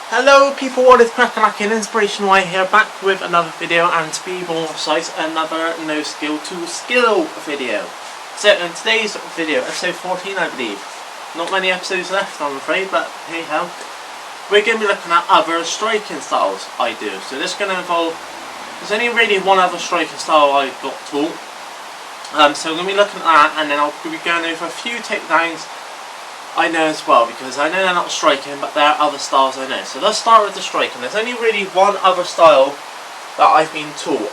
Hello people, what is cracking and Inspiration Y here, back with another video, and to be more precise, another no skill to skill video. So in today's video, episode 14 I believe, not many episodes left I'm afraid, but hey ho, we're going to be looking at other striking styles I do. So this is going to involve, there's only really one other striking style I got taught, so I'm going to be looking at that, and then I'll be going over a few takedowns I know as well, because I know they're not striking, but there are other styles I know. So let's start with the striking. There's only really one other style that I've been taught,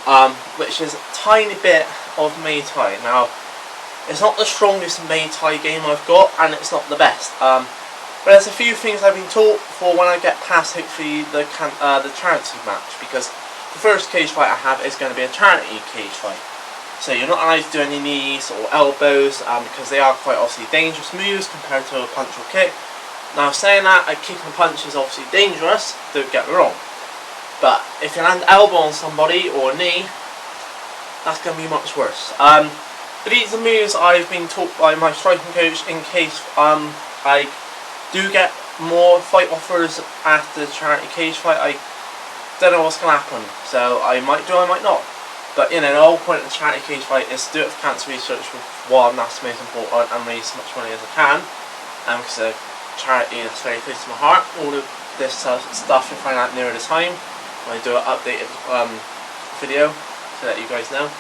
which is a tiny bit of Muay Thai. Now, it's not the strongest Muay Thai game I've got, and it's not the best. But there's a few things I've been taught for when I get past, hopefully, the charity match, because the first cage fight I have is going to be a charity cage fight. So you're not allowed to do any knees or elbows, because they are quite obviously dangerous moves compared to a punch or kick. Now saying that, a kick and punch is obviously dangerous, don't get me wrong. But if you land an elbow on somebody or a knee, that's going to be much worse. But these are moves I've been taught by my striking coach in case I do get more fight offers after the charity cage fight. I don't know what's going to happen, so I might do, I might not. But you know, the whole point of the charity cage fight is to do it for cancer research for one, that's the most important, and raise as much money as I can. Because a charity that's very close to my heart. All of this stuff you'll find out nearer the time when I do an updated video to let you guys know.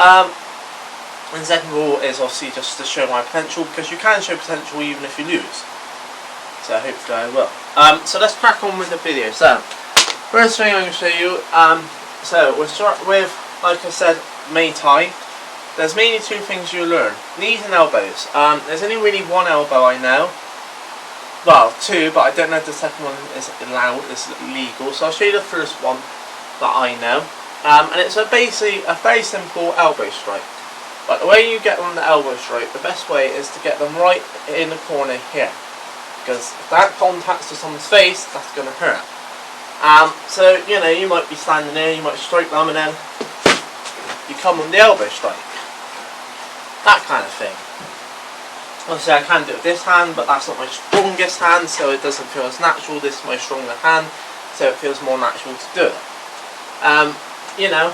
And second of all is obviously just to show my potential, because you can show potential even if you lose. So hopefully I will. So let's crack on with the video. So first thing I'm going to show you. So we'll start with, like I said, Muay Thai. There's mainly two things you learn: knees and elbows. There's only really one elbow I know. Well, two, but I don't know if the second one is allowed, is legal. So I'll show you the first one that I know. And it's basically a very simple elbow strike. But the way you get on the elbow strike, the best way is to get them right in the corner here. Because if that contacts to someone's face, that's going to hurt. So, you know, you might be standing there, you might strike them, and then you come on the elbow strike. That kind of thing. Obviously I can do it with this hand, but that's not my strongest hand, so it doesn't feel as natural. This is my stronger hand, so it feels more natural to do it. You know,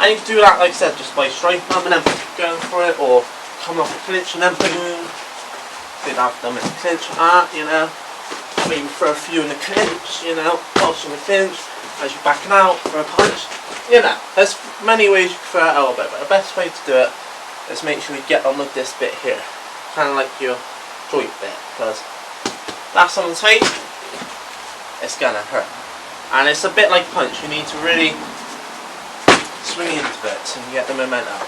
and you can do that, like I said, just by striking them and then going for it, or coming off a clinch and then boom. Did have them in the clinch, you know. Maybe throw a few in the clinch, you know, pulse in the clinch as you're backing out for a punch. You know, there's many ways you can throw an elbow, but the best way to do it is make sure you get on with this bit here, kind of like your joint bit, because that's on the face, it's gonna hurt. And it's a bit like punch, you need to really swing into it so you get the momentum.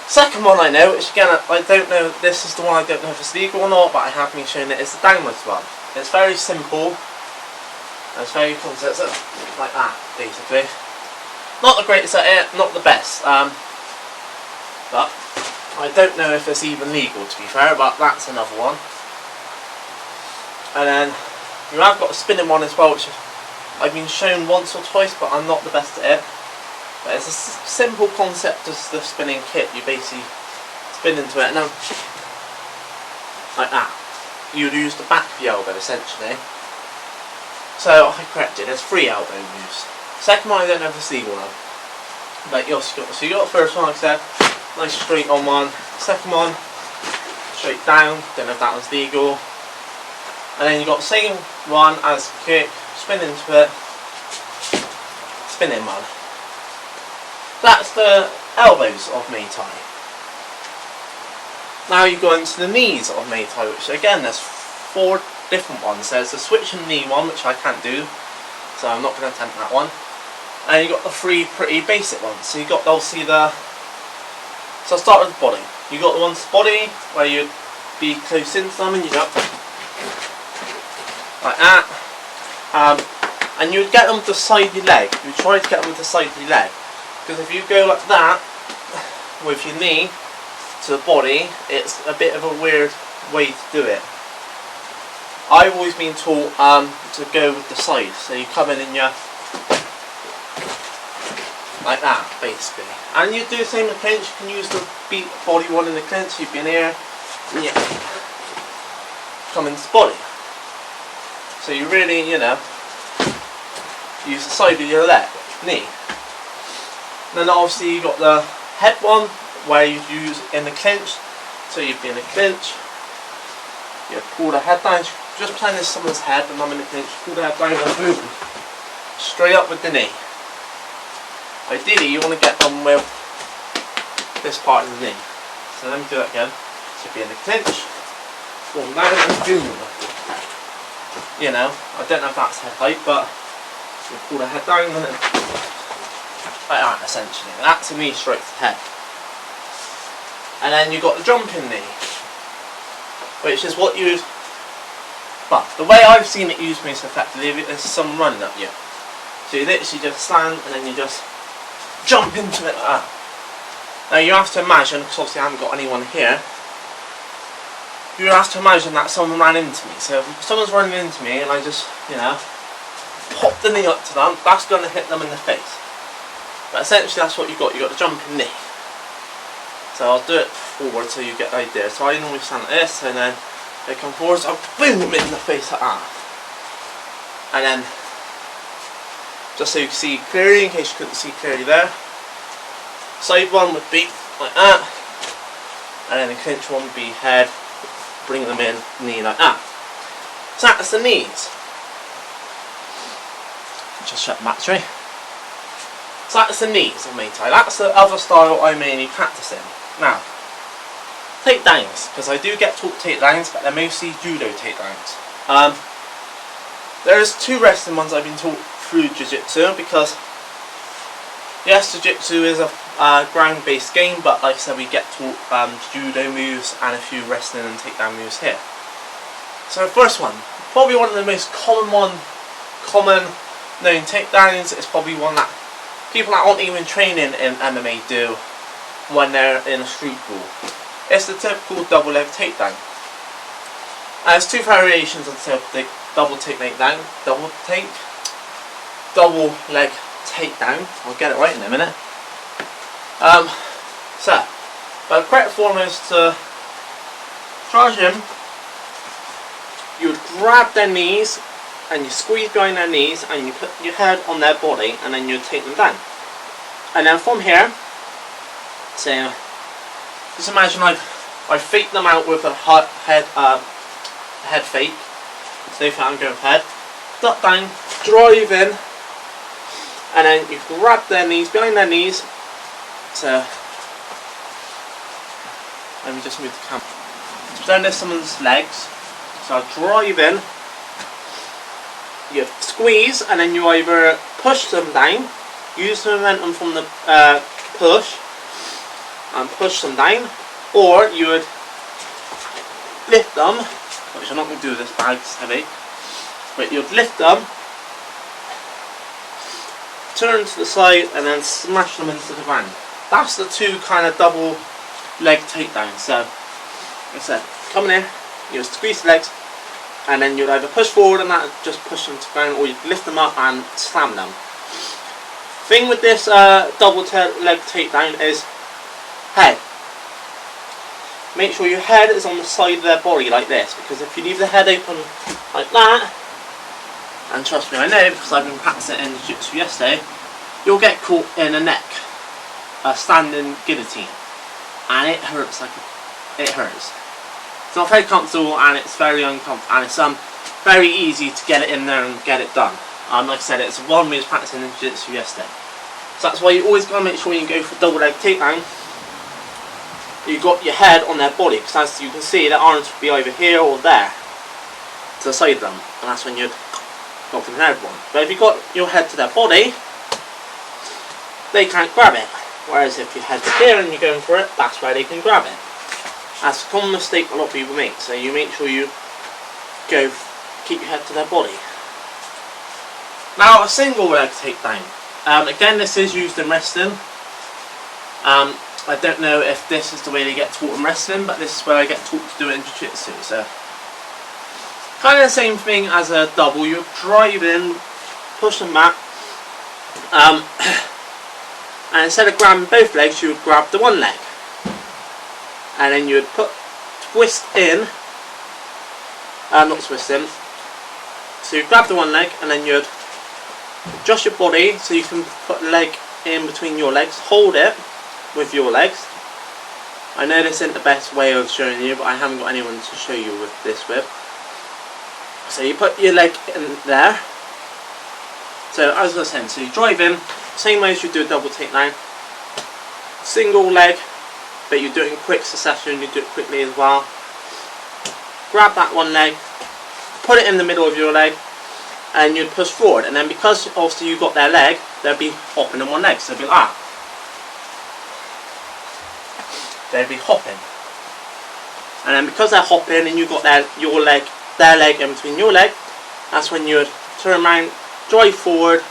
Second one I know, which again I don't know, this is the one I don't know if it's legal or not, but I have been shown it, is the downwards one. It's very simple, and it's very concept, so like that basically. Not the greatest at it, not the best, but I don't know if it's even legal to be fair, but that's another one. And then you have got a spinning one as well, which I've been shown once or twice, but I'm not the best at it. But it's a simple concept as the spinning kick. You basically spin into it and then like that. You'd use the back of the elbow essentially. So I corrected, there's 3 elbow moves. Second one I don't know if it's legal now. But you also got, so you got the first one like I said, nice straight on one. Second one, straight down, don't know if that one's legal. And then you got the same one as kick, spin into it, spinning one. That's the elbows of Muay Thai. Now you go into the knees of Muay Thai, which again there's 4 different ones. There's the switch and knee one, which I can't do, so I'm not going to attempt that one. And you got the 3 pretty basic ones. So you got obviously the. So I'll start with the body. You got the ones body where you'd be close into them and you go like that. And you would get them with the side of your leg. You try to get them with the side of your leg. Because if you go like that with your knee to the body, it's a bit of a weird way to do it. I've always been taught to go with the side, so you come in and you like that, basically. And you do the same in the clinch. You can use the body one in the clinch. You've been here, and you come into the body. So you really, you know, use the side of your leg, knee. And then obviously you got the head one, where you use in the clinch. So you'd be in the clinch, you pull the head down, just pretend there's someone's head and I'm in the clinch, pull the head down and boom, straight up with the knee. Ideally you want to get them with this part of the knee. So let me do that again. So you'd be in the clinch, pull them down and boom. You know, I don't know if that's head height, but you pull the head down and then like that essentially. That's a knee straight to the head. And then you've got the jumping knee, which is what you, well, the way I've seen it used most effectively is someone running at you. So you literally just stand and then you just jump into it like that. Now you have to imagine, because obviously I haven't got anyone here, you have to imagine that someone ran into me. So if someone's running into me and I just, you know, pop the knee up to them, that's going to hit them in the face. But essentially that's what you've got the jumping knee. So I'll do it forward so you get the idea. So I normally stand like this and then they come forward, so I'll boom in the face like that. And then, just so you can see clearly, in case you couldn't see clearly there, side one would be like that. And then the clinch one would be head, bring them in, knee like that. So that's the knees. Just shut the battery. So that's the knees on Muay Thai. That's the other style I mainly practice in. Now, takedowns, because I do get taught takedowns, but they're mostly judo takedowns. There's two wrestling ones I've been taught through jiu-jitsu, because yes, jiu-jitsu is a ground-based game, but like I said, we get taught judo moves and a few wrestling and takedown moves here. So the first one, probably one of the most common known takedowns, is probably one that people that aren't even training in MMA do when they're in a street brawl. It's the typical double leg takedown. There's two variations of the double leg takedown. I'll get it right in a minute. So, but the correct form is to charge him. You would grab their knees and you squeeze behind their knees and you put your head on their body and then you take them down. And then from here, so just imagine I fake them out with a head fake. So if I'm going head, duck down, drive in, and then you grab their knees, behind their knees. So let me just move the camera. So then there's someone's legs. So I drive in, you squeeze, and then you either push them down, use the momentum from the push, and push them down, or you would lift them, which I'm not going to do with this bag, it's heavy, but you'd lift them, turn to the side, and then smash them into the ground. That's the two kind of double leg takedowns. So, like I said, come in here, you squeeze the legs, and then you'd either push forward and that would just push them to the ground, or you'd lift them up and slam them. Thing with this double leg takedown is head. Make sure your head is on the side of their body like this, because if you leave the head open like that, and trust me I know because I've been practicing in jiu-jitsu yesterday, you'll get caught in a neck, a standing guillotine, and it hurts it hurts. It's not very comfortable and it's very uncomfortable, and it's very easy to get it in there and get it done. Like I said, it's one we was practicing in jiu-jitsu yesterday. So that's why you always got to make sure you go for double leg takedown. You've got your head on their body, because as you can see, their arms will be either here or there, to the side of them, and that's when you'd go for the head one. But if you've got your head to their body, they can't grab it. Whereas if your head's here and you're going for it, that's where they can grab it. That's a common mistake a lot of people make, so you make sure you keep your head to their body. Now a single leg takedown. Again, this is used in wrestling. I don't know if this is the way they get taught in wrestling, but this is where I get taught to do it in jiu-jitsu. So, kind of the same thing as a double. You drive in, push them back. and instead of grabbing both legs, you would grab the one leg, and then you would twist in, not twist in, so you grab the one leg and then you'd adjust your body so you can put the leg in between your legs, hold it with your legs. I know this isn't the best way of showing you, but I haven't got anyone to show you with this with. So you put your leg in there. So as I was saying, so you drive in, same way as you do a double takedown. Single leg, but you do it in quick succession, you do it quickly as well. Grab that one leg, put it in the middle of your leg, and you'd push forward. And then because obviously you got their leg, they'll be hopping on one leg, so they'll be like that. They'll be hopping. And then because they're hopping and you got their leg in between your leg, that's when you would turn around, drive forward,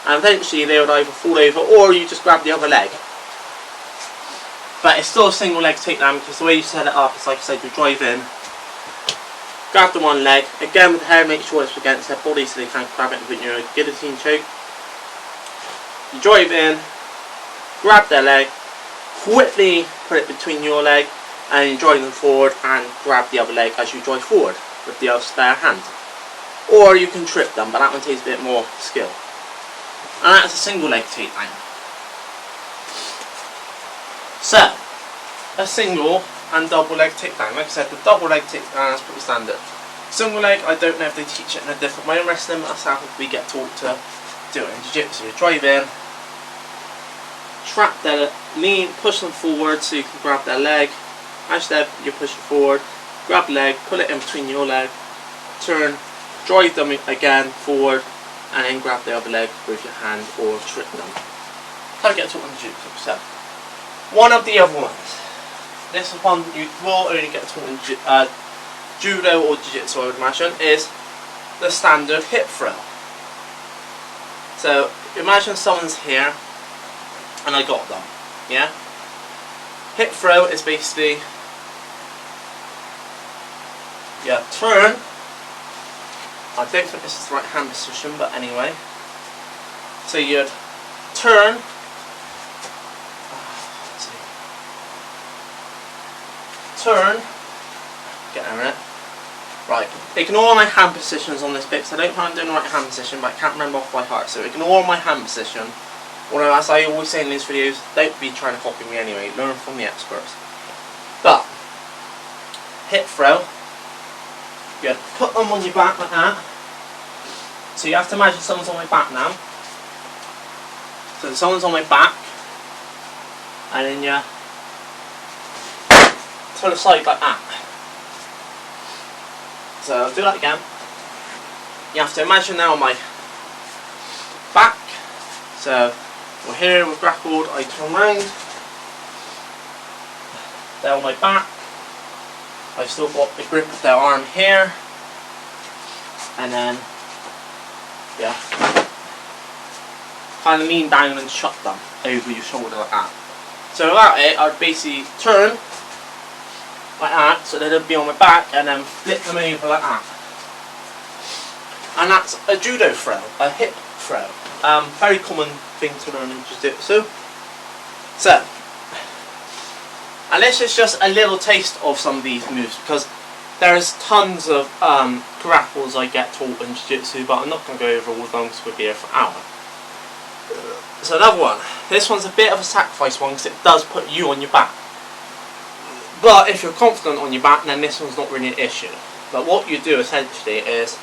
and eventually they would either fall over or you just grab the other leg. But it's still a single leg takedown because the way you set it up is like I said, you drive in, grab the one leg, again with the hair make sure it's against their body so they can't grab it and put your guillotine choke. You drive in, grab their leg, quickly put it between your leg, and you drive them forward and grab the other leg as you drive forward with the other spare hand. Or you can trip them, but that one takes a bit more skill. And that's a single leg takedown. So, a single and double leg takedown. Like I said, the double leg takedown is pretty standard. Single leg, I don't know if they teach it in a different way in wrestling, but that's how we get taught to do it in jiu-jitsu. You drive in, trap their knee, push them forward so you can grab their leg. As you're pushing forward, grab the leg, put it in between your leg, turn, drive them again forward, and then grab the other leg with your hand or trip them. How to get taught in jiu-jitsu. So, one of the other ones. This is one you will only get taught in judo or jiu-jitsu, I would imagine, is the standard hip throw. So imagine someone's here and I got them, yeah? Hip throw is basically you turn, I don't think this is the right hand position, but anyway. So you'd turn, get over it. Right, ignore my hand positions on this bit because I don't think I'm doing the right hand position, but I can't remember off by heart. So ignore my hand position. Although, as I always say in these videos, don't be trying to copy me anyway. Learn from the experts. But hip throw, you put them on your back like that. So you have to imagine someone's on my back now. So someone's on my back, and then you to the side like that. So I'll do that again. You have to imagine now on my back. So we're here, we're grappled, I turn round. They're on my back. I've still got the grip of their arm here. And then, yeah, kind of lean down and shut them over your shoulder like that. So without it, I'd basically turn like that, so they'd be on my back, and then flip them over like that. And that's a judo throw, a hip throw. Very common thing to learn in jiu-jitsu. So, and this is just a little taste of some of these moves, because there's tons of grapples I get taught in jiu-jitsu, but I'm not going to go over all of them because we'll be here for an hour. So another one. This one's a bit of a sacrifice one because it does put you on your back. But if you're confident on your back, then this one's not really an issue. But what you do essentially is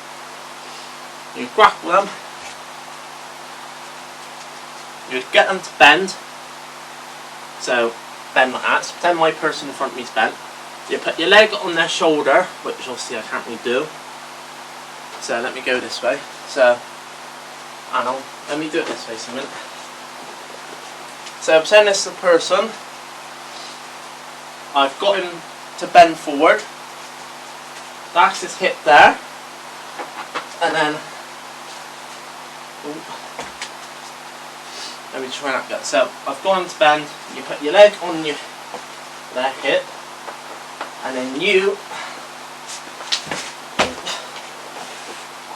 you grapple them, you get them to bend. So bend like that. So pretend my person in front of me is bent. You put your leg on their shoulder, which obviously I can't really do. So let me go this way. So, let me do it this way for a minute. So pretend this is the person. I've got him to bend forward. That's his hip there. And then, let me try that again. So I've got him to bend. You put your leg on their hip. And then you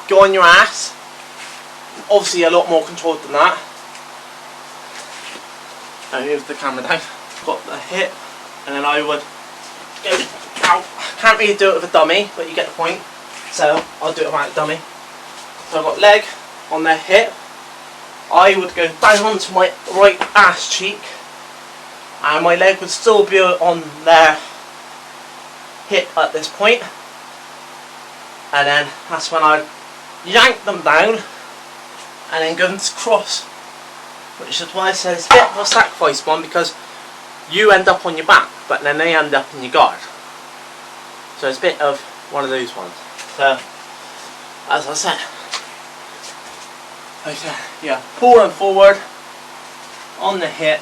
go on your ass. Obviously a lot more controlled than that. I move the camera down. Got the hip, and then I would go out. Can't really do it with a dummy, but you get the point. So I'll do it without a dummy. So I've got leg on their hip. I would go down onto my right ass cheek, and my leg would still be on their hip at this point. And then that's when I yank them down and then go into cross, which is why I said it's a bit of a sacrifice one, because you end up on your back but then they end up in your guard, so it's a bit of one of those ones. So as I said, yeah, pull them forward on the hip.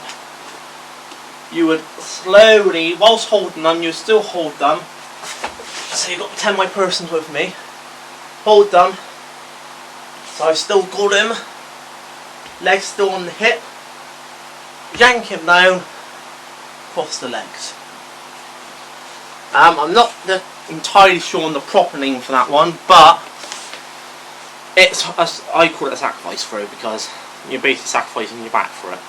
You would slowly, whilst holding them, you still hold them. So you've got to pretend my person's with me. Hold them. So I've still got him. Legs still on the hip. Yank him down. Cross the legs. I'm not entirely sure on the proper name for that one, but I call it a sacrifice throw, because you're basically sacrificing your back for it.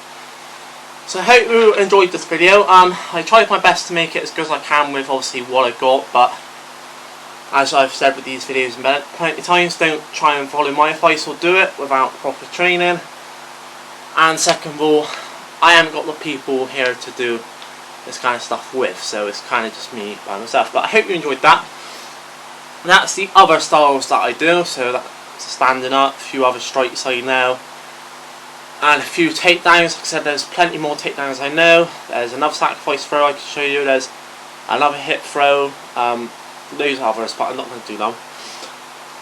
So I hope you enjoyed this video. I tried my best to make it as good as I can with obviously what I got, but as I've said with these videos plenty of times, don't try and follow my advice or do it without proper training. And second of all, I haven't got the people here to do this kind of stuff with, so it's kind of just me by myself. But I hope you enjoyed that. And that's the other styles that I do, so that's standing up, a few other strikes I know, and a few takedowns. Like I said, there's plenty more takedowns I know. There's another sacrifice throw I can show you. There's another hip throw. Those others, but I'm not going to do them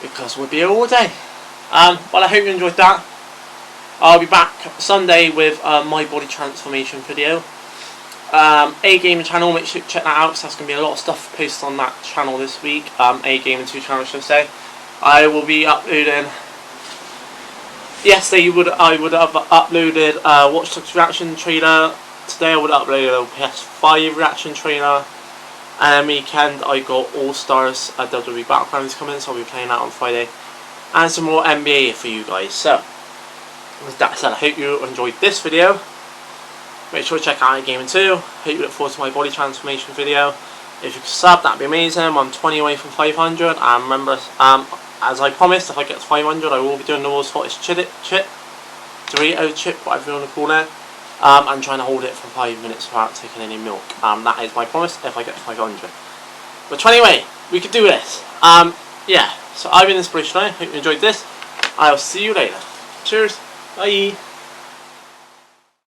because we'll be here all day. But I hope you enjoyed that. I'll be back Sunday with my body transformation video. A Gaming channel, make sure to check that out, because that's going to be a lot of stuff posted on that channel this week. A Gaming 2 channel, should I say. I will be uploading. Yesterday I would have uploaded Watch Dogs reaction trailer. Today I would upload a PS5 reaction trailer. And weekend I got All Stars WWE Battlegrounds coming, so I'll be playing that on Friday. And some more NBA for you guys. So with that said, I hope you enjoyed this video. Make sure to check out Gaming 2. Hope you look forward to my body transformation video. If you could sub, that'd be amazing. I'm 20 away from 500. And remember, as I promised, if I get to 500, I will be doing the world's hottest Dorito chip, whatever you want to call it. I'm trying to hold it for 5 minutes without taking any milk. That is my promise if I get to 500. But anyway, we could do this. Yeah, so I've been Inspirational. Hope you enjoyed this. I'll see you later. Cheers. Bye.